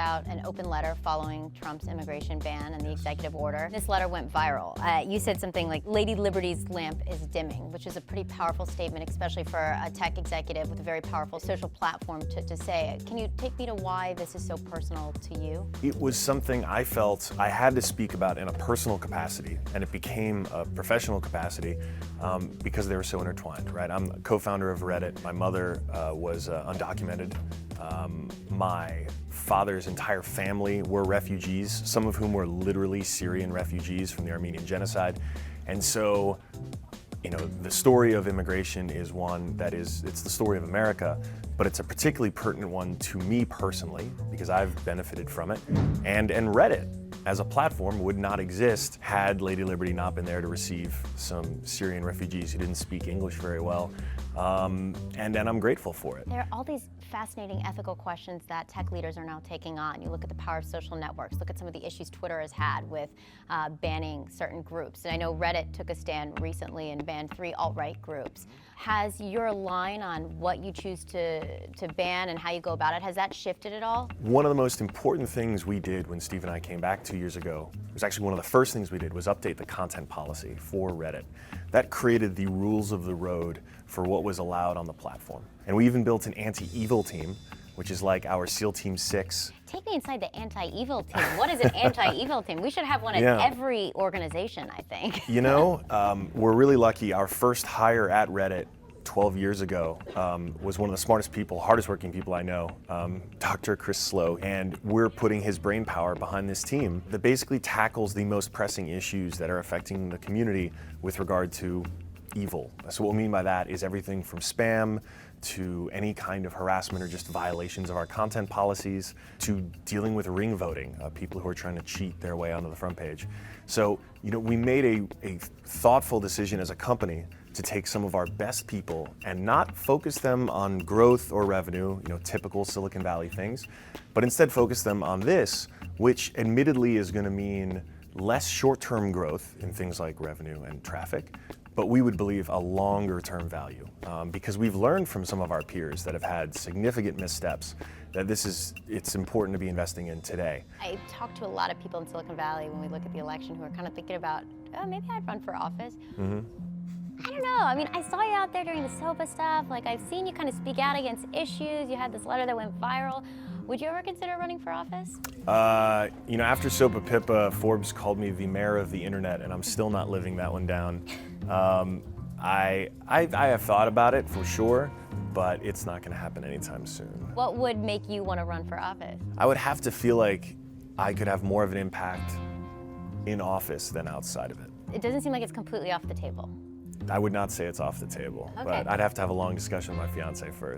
out an open letter following Trump's immigration ban and the executive order. This letter went viral. You said something like, Lady Liberty's lamp is dimming, which is a pretty powerful statement, especially for a tech executive with a very powerful social platform to say it. Can you take me to why this is so personal to you? It was something I felt I had to speak about in a personal capacity, and it became a professional capacity because they were so intertwined, right? I'm a co-founder of Reddit. My mother was undocumented. My father's entire family were refugees, some of whom were literally Syrian refugees from the Armenian genocide. And so, you know, the story of immigration is one that it's the story of America, but it's a particularly pertinent one to me personally because I've benefited from it. And Reddit as a platform would not exist had Lady Liberty not been there to receive some Syrian refugees who didn't speak English very well. And I'm grateful for it. There are all these fascinating ethical questions that tech leaders are now taking on. You look at the power of social networks, look at some of the issues Twitter has had with banning certain groups. And I know Reddit took a stand recently and banned 3 alt-right groups. Has your line on what you choose to ban and how you go about it, has that shifted at all? One of the most important things we did when Steve and I came back 2 years ago, it was actually one of the first things we did, was update the content policy for Reddit. That created the rules of the road for what was allowed on the platform. And we even built an anti-evil team, which is like our SEAL Team 6. Take me inside the anti-evil team. What is an anti-evil team? We should have one at every organization, I think. You know, we're really lucky. Our first hire at Reddit 12 years ago was one of the smartest people, hardest working people I know, Dr. Chris Slow, and we're putting his brain power behind this team that basically tackles the most pressing issues that are affecting the community with regard to evil. So what we mean by that is everything from spam to any kind of harassment or just violations of our content policies to dealing with ring voting, people who are trying to cheat their way onto the front page. So, you know, we made a thoughtful decision as a company to take some of our best people and not focus them on growth or revenue, you know, typical Silicon Valley things, but instead focus them on this, which admittedly is going to mean less short-term growth in things like revenue and traffic, but we would believe a longer-term value because we've learned from some of our peers that have had significant missteps that it's important to be investing in today. I talk to a lot of people in Silicon Valley when we look at the election who are kind of thinking about, oh, maybe I'd run for office. I don't know. I mean, I saw you out there during the SOPA stuff. Like, I've seen you kind of speak out against issues. You had this letter that went viral. Would you ever consider running for office? You know, after SOPA PIPA, Forbes called me the mayor of the internet, and I'm still not living that one down. I have thought about it for sure, but it's not going to happen anytime soon. What would make you want to run for office? I would have to feel like I could have more of an impact in office than outside of it. It doesn't seem like it's completely off the table. I would not say it's off the table, Okay. but I'd have to have a long discussion with my fiance first.